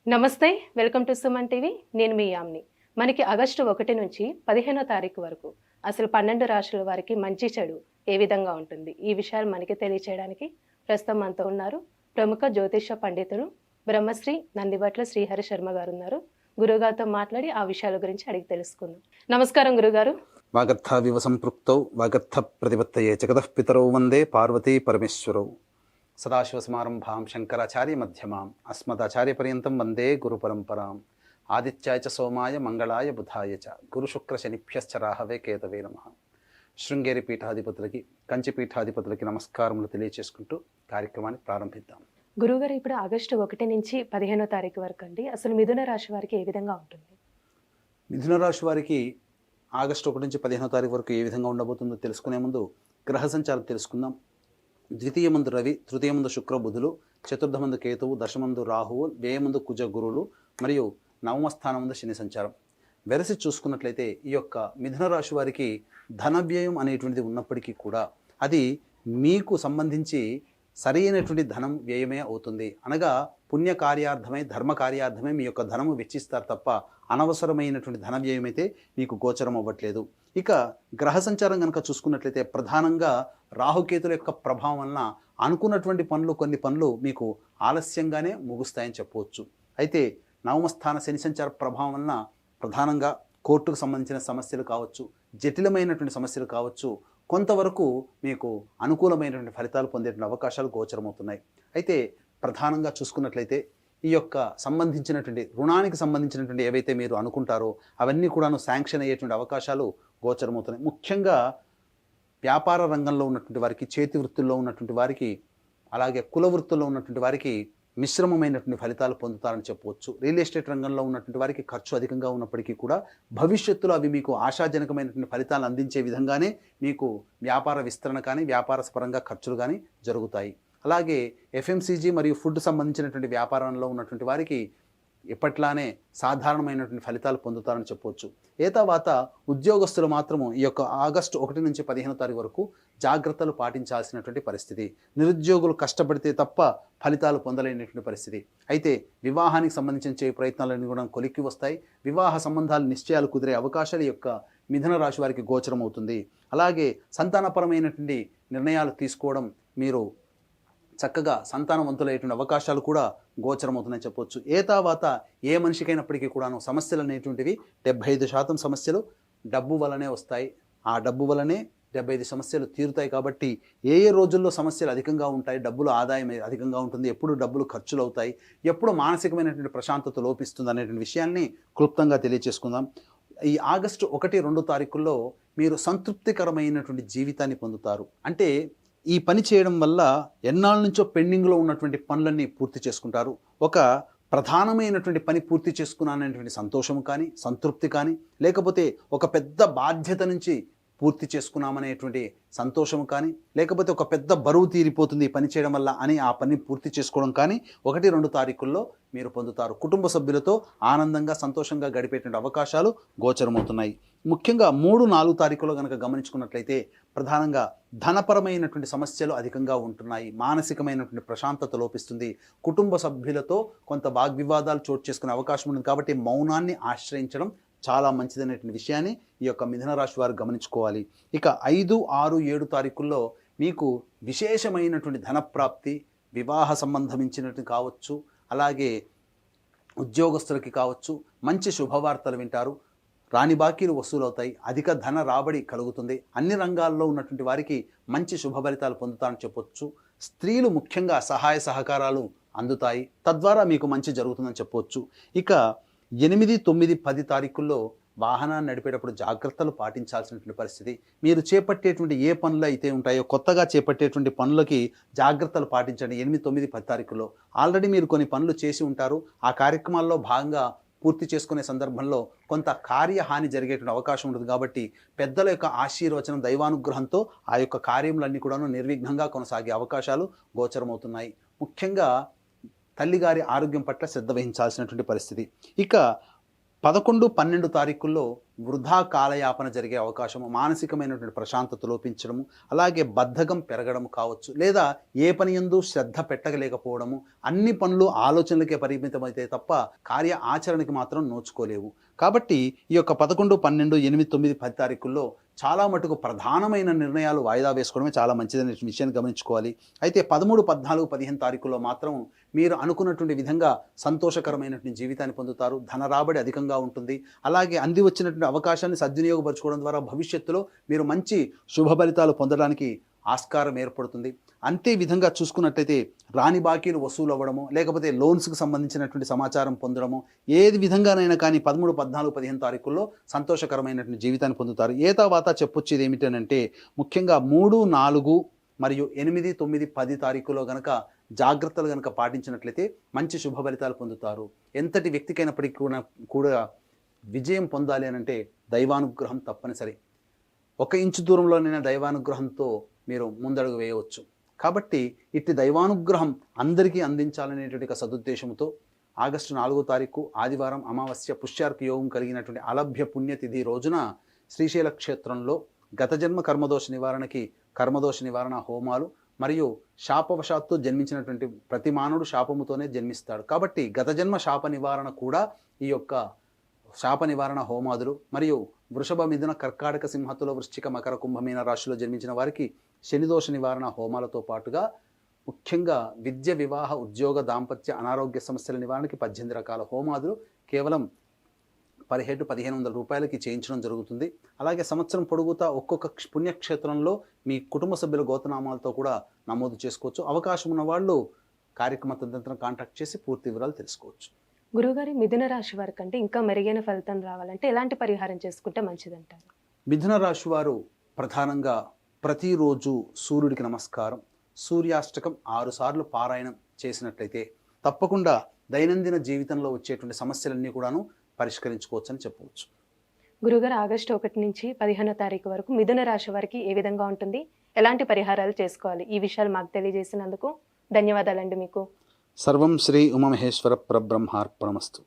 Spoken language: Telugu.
నమస్తే. Welcome to Suman TV. నేను మీ యామ్ని. మనకి ఆగస్టు 1 నుంచి 15వ తారీఖు వరకు అసలు 12 రాశుల వారికి మంచి చెడు ఏ విధంగా ఉంటుంది? ఈ విషయాలు మనకి తెలియచేయడానికి ప్రస్తుతం మనతో ఉన్నారు ప్రముఖ జ్యోతిష పండితుడు బ్రహ్మశ్రీ నందిబట్ల శ్రీహరి శర్మ గారు ఉన్నారు. గురుగారితో మాట్లాడి ఆ విషయాల గురించి అడిగి తెలుసుకుందాం. నమస్కారం గురుగారు. వాగర్థావివ సంపృక్తౌ వాగర్థ ప్రతిపత్తయే జగతః పితరౌ వందే పార్వతీ పరమేశ్వరౌ. సదాశివసమారంభాం శంకరాచార్య మధ్యమాం అస్మదాచార్యపర్యంతం వందే గురు పరంపరాం. ఆదిత్యాయ చ సోమాయ మంగళాయ బుధాయ చ గురుశుక్ర శనిభ్యశ్చ రాహవే కేతవే నమః. శృంగేరి పీఠాధిపతులకి, కంచి పీఠాధిపతులకి నమస్కారములు తెలియచేసుకుంటూ కార్యక్రమాన్ని ప్రారంభిద్దాం. గురుగారు, ఇప్పుడు ఆగస్టు 1 నుంచి 15వ తారీఖు వరకు అండి అసలు మిథున రాశి వారికి ఏ విధంగా ఉంటుంది? మిథున రాశి వారికి ఆగస్టు 1 నుంచి 15వ తారీఖు వరకు ఏ విధంగా ఉండబోతుందో తెలుసుకునే ముందు గ్రహ సంచారం తెలుసుకుందాం. ద్వితీయమందు రవి, తృతీయమందు శుక్ర బుధులు, చతుర్థమందు కేతువు, దశమందు రాహువు, వ్యయమందు కుజ గురువులు మరియు నవమ స్థానమందు శని సంచారం. వెరసి చూసుకున్నట్లయితే ఈ యొక్క మిథున రాశి వారికి ధన వ్యయం అనేటువంటిది ఉన్నప్పటికీ కూడా అది మీకు సంబంధించి సరైనటువంటి ధనం వ్యయమే అవుతుంది. అనగా పుణ్యకార్యార్థమై ధర్మకార్యార్థమై మీ యొక్క ధనము వెచ్చిస్తారు తప్ప అనవసరమైనటువంటి ధన వ్యయమైతే మీకు గోచరం అవ్వట్లేదు. ఇక గ్రహ సంచారం కనుక చూసుకున్నట్లయితే ప్రధానంగా రాహుకేతుల యొక్క ప్రభావం వలన అనుకున్నటువంటి కొన్ని పనులు మీకు ఆలస్యంగానే ముగుస్తాయని చెప్పవచ్చు. అయితే నవమస్థాన శని సంచార ప్రభావం వలన ప్రధానంగా కోర్టుకు సంబంధించిన సమస్యలు కావచ్చు, జటిలమైనటువంటి సమస్యలు కావచ్చు, కొంతవరకు మీకు అనుకూలమైనటువంటి ఫలితాలు పొందేటువంటి అవకాశాలు గోచరమవుతున్నాయి. అయితే ప్రధానంగా చూసుకున్నట్లయితే ఈ యొక్క సంబంధించినటువంటి రుణానికి సంబంధించినటువంటి ఏవైతే మీరు అనుకుంటారో అవన్నీ కూడాను శాంక్షన్ అయ్యేటువంటి అవకాశాలు గోచరమవుతున్నాయి. ముఖ్యంగా వ్యాపార రంగంలో ఉన్నటువంటి వారికి, చేతి వృత్తుల్లో ఉన్నటువంటి వారికి, అలాగే కుల వృత్తుల్లో ఉన్నటువంటి వారికి మిశ్రమమైనటువంటి ఫలితాలు పొందుతారని చెప్పవచ్చు. రియల్ ఎస్టేట్ రంగంలో ఉన్నటువంటి వారికి ఖర్చు అధికంగా ఉన్నప్పటికీ కూడా భవిష్యత్తులో అవి మీకు ఆశాజనకమైనటువంటి ఫలితాలు అందించే విధంగానే మీకు వ్యాపార విస్తరణ కానీ వ్యాపార పరంగా ఖర్చులు కానీ జరుగుతాయి. అలాగే ఎఫ్ఎంసీజీ మరియు ఫుడ్ సంబంధించినటువంటి వ్యాపారంలో ఉన్నటువంటి వారికి ఎప్పట్లానే సాధారణమైనటువంటి ఫలితాలు పొందుతారని చెప్పవచ్చు. తర్వాత ఉద్యోగస్తులు మాత్రము ఈ యొక్క ఆగస్టు 1 నుంచి 15వ తారీఖు వరకు జాగ్రత్తలు పాటించాల్సినటువంటి పరిస్థితి. నిరుద్యోగులు కష్టపడితే తప్ప ఫలితాలు పొందలేనటువంటి పరిస్థితి. అయితే వివాహానికి సంబంధించిన చేయ ప్రయత్నాలన్నీ కూడా కొలిక్కి వస్తాయి. వివాహ సంబంధాలు నిశ్చయాలు కుదిరే అవకాశాలు యొక్క మిథున రాశి వారికి గోచరం అవుతుంది. అలాగే సంతానపరమైనటువంటి నిర్ణయాలు తీసుకోవడం, మీరు చక్కగా సంతానవంతులయ్యేటువంటి అవకాశాలు కూడా గోచరమవుతున్నాయని చెప్పవచ్చు. తర్వాత ఏ మనిషికైనప్పటికీ కూడాను సమస్యలు అనేటువంటివి 75% సమస్యలు డబ్బు వల్లనే వస్తాయి. ఆ డబ్బు వల్లనే 75 సమస్యలు తీరుతాయి. కాబట్టి ఏ రోజుల్లో సమస్యలు అధికంగా ఉంటాయి, డబ్బులు ఆదాయం అధికంగా ఉంటుంది, ఎప్పుడు డబ్బులు ఖర్చులు అవుతాయి, ఎప్పుడు మానసికమైనటువంటి ప్రశాంతత లోపిస్తుంది అనేటువంటి విషయాన్ని క్లుప్తంగా తెలియచేసుకుందాం. ఈ ఆగస్టు 1, 2 తారీఖుల్లో మీరు సంతృప్తికరమైనటువంటి జీవితాన్ని పొందుతారు. అంటే ఈ పని చేయడం వల్ల ఎన్నాళ్ళ నుంచో పెండింగ్లో ఉన్నటువంటి పనులన్నీ పూర్తి చేసుకుంటారు. ఒక ప్రధానమైనటువంటి పని పూర్తి చేసుకున్నాననేటువంటి సంతోషం కానీ, సంతృప్తి కానీ, లేకపోతే ఒక పెద్ద బాధ్యత నుంచి పూర్తి చేసుకున్నామనేటువంటి సంతోషం కానీ, లేకపోతే ఒక పెద్ద బరువు తీరిపోతుంది ఈ పని చేయడం వల్ల అని ఆ పని పూర్తి చేసుకోవడం కానీ 1, 2 తారీఖుల్లో మీరు పొందుతారు. కుటుంబ సభ్యులతో ఆనందంగా సంతోషంగా గడిపేటువంటి అవకాశాలు గోచరమవుతున్నాయి. ముఖ్యంగా 3, 4 తారీఖుల్లో కనుక గమనించుకున్నట్లయితే ప్రధానంగా ధనపరమైనటువంటి సమస్యలు అధికంగా ఉంటున్నాయి. మానసికమైనటువంటి ప్రశాంతత లోపిస్తుంది. కుటుంబ సభ్యులతో కొంత వాగ్వివాదాలు చోటు చేసుకునే అవకాశం ఉంటుంది. కాబట్టి మౌనాన్ని ఆశ్రయించడం చాలా మంచిదనేటువంటి విషయాన్ని ఈ యొక్క మిథున రాశి వారు గమనించుకోవాలి. ఇక 5, 6, 7 తారీఖుల్లో మీకు విశేషమైనటువంటి ధనప్రాప్తి, వివాహ సంబంధించినట్టు కావచ్చు, అలాగే ఉద్యోగస్తులకి కావచ్చు, మంచి శుభవార్తలు వింటారు, రాని బాకీలు వసూలవుతాయి, అధిక ధన రాబడి కలుగుతుంది. అన్ని రంగాల్లో ఉన్నటువంటి వారికి మంచి శుభ ఫలితాలు పొందుతారని చెప్పొచ్చు. స్త్రీలు ముఖ్యంగా సహాయ సహకారాలు అందుతాయి, తద్వారా మీకు మంచి జరుగుతుందని చెప్పవచ్చు. ఇక 8, 9, 10 తారీఖుల్లో వాహనాన్ని నడిపేటప్పుడు జాగ్రత్తలు పాటించాల్సినటువంటి పరిస్థితి. మీరు చేపట్టేటువంటి ఏ పనులు అయితే ఉంటాయో, కొత్తగా చేపట్టేటువంటి పనులకి జాగ్రత్తలు పాటించండి. 8, 9, 10 తారీఖుల్లో ఆల్రెడీ మీరు కొన్ని పనులు చేసి ఉంటారు. ఆ కార్యక్రమాల్లో భాగంగా పూర్తి చేసుకునే సందర్భంలో కొంత కార్యహాని జరిగేటువంటి అవకాశం ఉంటుంది. కాబట్టి పెద్దల యొక్క ఆశీర్వచనం, దైవానుగ్రహంతో ఆ యొక్క కార్యములన్నీ కూడాను నిర్విఘ్నంగా కొనసాగే అవకాశాలు గోచరమవుతున్నాయి. ముఖ్యంగా తల్లిగారి ఆరోగ్యం పట్ల శ్రద్ధ వహించాల్సినటువంటి పరిస్థితి. ఇక 11, 12 తారీఖుల్లో వృధా కాలయాపన జరిగే అవకాశము, మానసికమైనటువంటి ప్రశాంతత లోపించడము, అలాగే బద్ధకం పెరగడం కావచ్చు, లేదా ఏ పని యందు శ్రద్ధ పెట్టగలేకపోవడము, అన్ని పనులు ఆలోచనలకే పరిమితమైతే తప్ప కార్య ఆచరణకి మాత్రం నోచుకోలేవు. కాబట్టి ఈ యొక్క 11, 12, 8, 9, 10 తారీఖుల్లో చాలా మటుకు ప్రధానమైన నిర్ణయాలు వాయిదా వేసుకోవడమే చాలా మంచిదనే విషయాన్ని గమనించుకోవాలి. అయితే 13, 14, 15 తారీఖుల్లో మాత్రం మీరు అనుకున్నటువంటి విధంగా సంతోషకరమైనటువంటి జీవితాన్ని పొందుతారు. ధన రాబడి అధికంగా ఉంటుంది. అలాగే అంది వచ్చినటువంటి అవకాశాన్ని సద్వినియోగపరచుకోవడం ద్వారా భవిష్యత్తులో మీరు మంచి శుభ ఫలితాలు పొందడానికి ఆస్కారం ఏర్పడుతుంది. అంతే విధంగా చూసుకున్నట్టయితే రాని బాకీలు వసూలు అవ్వడము, లేకపోతే లోన్స్కి సంబంధించినటువంటి సమాచారం పొందడము, ఏది విధంగానైనా కానీ 13, 14, 15 తారీఖుల్లో సంతోషకరమైనటువంటి జీవితాన్ని పొందుతారు. ఏ తర్వాత చెప్పొచ్చేది ఏమిటనంటే ముఖ్యంగా 3, 4 మరియు 8, 9, 10 తారీఖులో గనక జాగ్రత్తలు గనక పాటించినట్లయితే మంచి శుభ ఫలితాలు పొందుతారు. ఎంతటి వ్యక్తికైనప్పటికీ కూడా విజయం పొందాలి అనంటే దైవానుగ్రహం తప్పనిసరి. 1 ఇంచు దూరంలోనైనా దైవానుగ్రహంతో మీరు ముందడుగు వేయవచ్చు. కాబట్టి ఇట్టి దైవానుగ్రహం అందరికీ అందించాలనేటువంటి ఒక సదుద్దేశంతో ఆగస్టు 4వ తారీఖు ఆదివారం అమావాస్య పుష్యార్క యోగం కలిగినటువంటి అలభ్య పుణ్యతిథి రోజున శ్రీశైల క్షేత్రంలో గత జన్మ కర్మదోష నివారణకి కర్మదోష నివారణ హోమాలు మరియు శాపవశాత్తు జన్మించినటువంటి ప్రతి మానవుడు శాపముతోనే జన్మిస్తాడు. కాబట్టి గత జన్మ శాప నివారణ కూడా ఈ యొక్క శాప నివారణ హోమాదులు మరియు వృషభ, మిథున, కర్కాటక, సింహతుల, వృశ్చిక, మకర, కుంభమీన రాశిలో జన్మించిన వారికి శనిదోష నివారణ హోమాలతో పాటుగా ముఖ్యంగా విద్య, వివాహ, ఉద్యోగ, దాంపత్య, అనారోగ్య సమస్యల నివారణకి 18 రకాల హోమాదులు కేవలం 1700-1500 రూపాయలకి చేయించడం జరుగుతుంది. అలాగే సంవత్సరం పొడుగుతా ఒక్కొక్క పుణ్యక్షేత్రంలో మీ కుటుంబ సభ్యుల గోత్రనామాలతో కూడా నమోదు చేసుకోవచ్చు. అవకాశం ఉన్న వాళ్ళు కార్యక్రమ తదనంతరం కాంటాక్ట్ చేసి పూర్తి వివరాలు తెలుసుకోవచ్చు. గురుగారి మిథున రాశి వారి కంటే ఇంకా మెరుగైన ఫలితం రావాలంటే ఎలాంటి పరిహారం చేసుకుంటే మంచిదంటారు? మిథున రాశి వారు ప్రధానంగా ప్రతిరోజు సూర్యుడికి నమస్కారం, సూర్యాష్టకం 6 సార్లు పారాయణం చేసినట్లయితే తప్పకుండా దైనందిన జీవితంలో వచ్చేటువంటి సమస్యలన్నీ కూడాను పరిష్కరించుకోవచ్చని చెప్పవచ్చు. గురుగారు ఆగస్టు 1 నుంచి 15వ తారీఖు వరకు మిథున రాశి వారికి ఏ విధంగా ఉంటుంది, ఎలాంటి పరిహారాలు చేసుకోవాలి, ఈ విషయాలు మాకు తెలియజేసినందుకు ధన్యవాదాలండి మీకు. సర్వం శ్రీ ఉమామహేశ్వర పరబ్రహ్మార్పణమస్తు.